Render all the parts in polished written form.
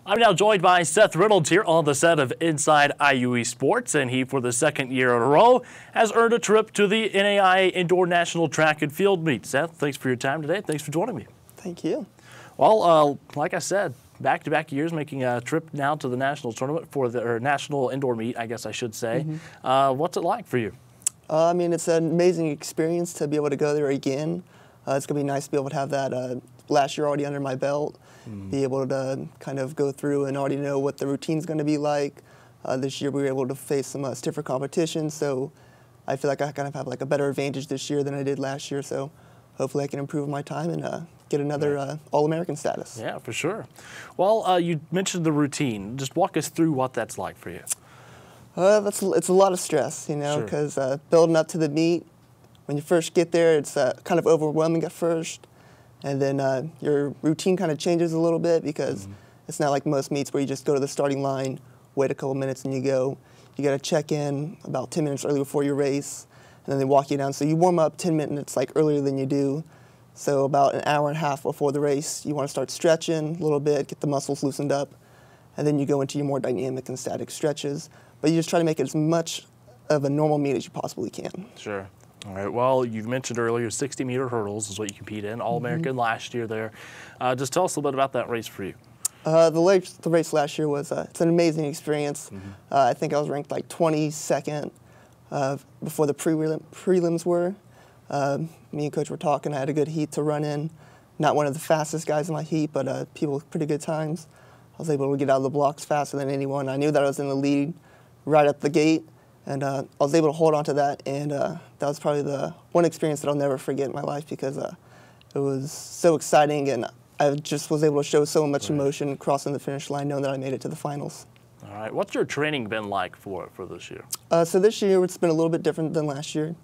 I'm now joined by Seth Reynolds here on the set of Inside IUE Sports, and he, for the second year in a row, has earned a trip to the NAIA Indoor National Track and Field Meet. Seth, thanks for your time today. Thanks for joining me. Thank you. Well, like I said, back-to-back years making a trip now to the national tournament for the National Indoor Meet, I guess I should say. What's it like for you? I mean, it's an amazing experience to be able to go there again. It's going to be nice to be able to have that last year already under my belt, be able to kind of go through and already know what the routine's going to be like. This year we were able to face some stiffer competition, so I feel like I kind of have like a better advantage this year than I did last year, so hopefully I can improve my time and get another All-American status. Yeah, for sure. Well, you mentioned the routine. Just walk us through what that's like for you. It's a lot of stress, you know, because building up to the meet, when you first get there, it's kind of overwhelming at first. And then your routine kind of changes a little bit because it's not like most meets where you just go to the starting line, wait a couple minutes, and you go. You got to check in about 10 minutes early before your race, and then they walk you down. So you warm up 10 minutes like earlier than you do. So about an hour and a half before the race, you want to start stretching a little bit, get the muscles loosened up, and then you go into your more dynamic and static stretches. But you just try to make it as much of a normal meet as you possibly can. Sure. All right. Well, you've mentioned earlier 60-meter hurdles is what you compete in. All-American last year there. Just tell us a little bit about that race for you. The race last year was it's an amazing experience. I think I was ranked like 22nd before the prelims were. Me and Coach were talking. I had a good heat to run in. Not one of the fastest guys in my heat, but people with pretty good times. I was able to get out of the blocks faster than anyone. I knew that I was in the lead right at the gate, and I was able to hold on to that, and that was probably the one experience that I'll never forget in my life because it was so exciting, and I just was able to show so much emotion crossing the finish line, knowing that I made it to the finals. All right. What's your training been like for this year? So this year it's been a little bit different than last year.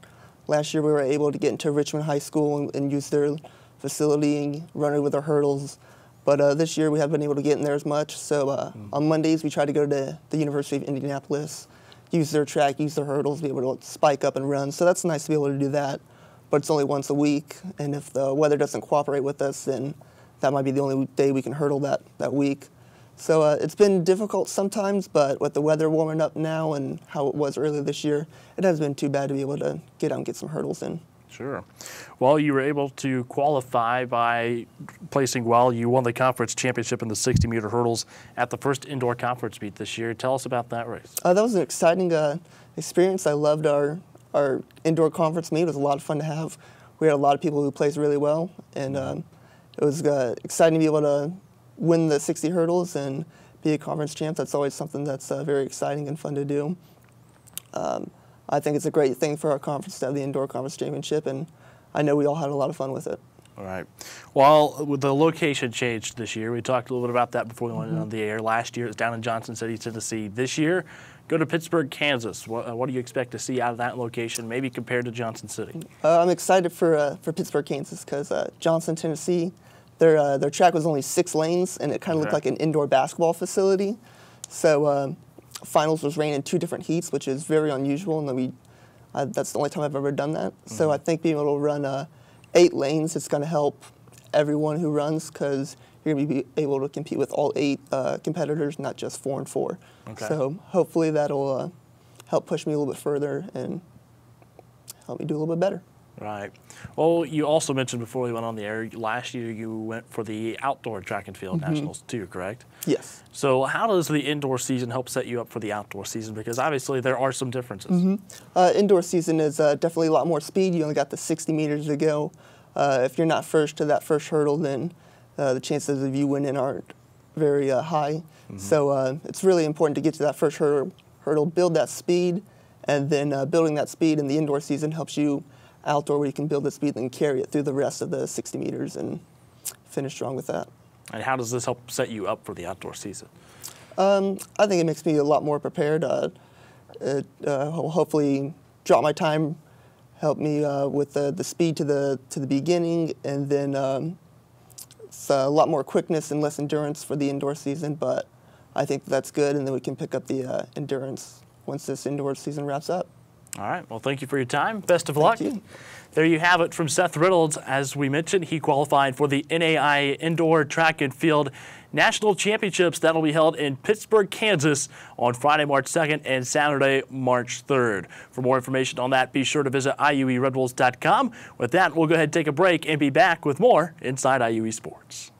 Last year we were able to get into Richmond High School and use their facility and run it with our hurdles. But this year we haven't been able to get in there as much. So on Mondays we try to go to the University of Indianapolis, use their track, use their hurdles, be able to spike up and run. So that's nice to be able to do that. But it's only once a week. And if the weather doesn't cooperate with us, then that might be the only day we can hurdle that week. So it's been difficult sometimes, but with the weather warming up now and how it was earlier this year, it hasn't been too bad to be able to get out and get some hurdles in. Sure. Well, you were able to qualify by placing well. You won the conference championship in the 60-meter hurdles at the first indoor conference meet this year. Tell us about that race. That was an exciting experience. I loved our indoor conference meet. It was a lot of fun to have. We had a lot of people who placed really well, and it was exciting to be able to win the 60 hurdles and be a conference champ. That's always something that's very exciting and fun to do. I think it's a great thing for our conference to have the Indoor Conference Championship, and I know we all had a lot of fun with it. All right. Well, with the location changed this year, we talked a little bit about that before we went on the air. Last year it was down in Johnson City, Tennessee. This year, go to Pittsburgh, Kansas. What do you expect to see out of that location, maybe compared to Johnson City? I'm excited for Pittsburgh, Kansas, because Johnson, Tennessee, their track was only 6 lanes, and it kind of looked like an indoor basketball facility. So finals was ran in 2 different heats, which is very unusual, and then that's the only time I've ever done that. So I think being able to run 8 lanes is going to help everyone who runs because you're going to be able to compete with all 8 competitors, not just 4 and 4. Okay. So hopefully that'll help push me a little bit further and help me do a little bit better. Right. Well, you also mentioned before we went on the air, last year you went for the outdoor track and field nationals too, correct? Yes. So how does the indoor season help set you up for the outdoor season? Because obviously there are some differences. Indoor season is definitely a lot more speed. You only got the 60 meters to go. If you're not first to that first hurdle, then the chances of you winning aren't very high. So it's really important to get to that first hurdle, build that speed, and then building that speed in the indoor season helps you outdoor where you can build the speed and carry it through the rest of the 60 meters and finish strong with that. And how does this help set you up for the outdoor season? I think it makes me a lot more prepared. It will hopefully drop my time, help me with the speed to the beginning, and then it's a lot more quickness and less endurance for the indoor season, but I think that's good, and then we can pick up the endurance once this indoor season wraps up. All right. Well, thank you for your time. Best of luck. Thank you. There you have it from Seth Reynolds. As we mentioned, he qualified for the NAIA Indoor Track and Field National Championships. That'll be held in Pittsburg, Kansas on Friday, March 2nd and Saturday, March 3rd. For more information on that, be sure to visit IUERedWolves.com. With that, we'll go ahead and take a break and be back with more Inside IUE Sports.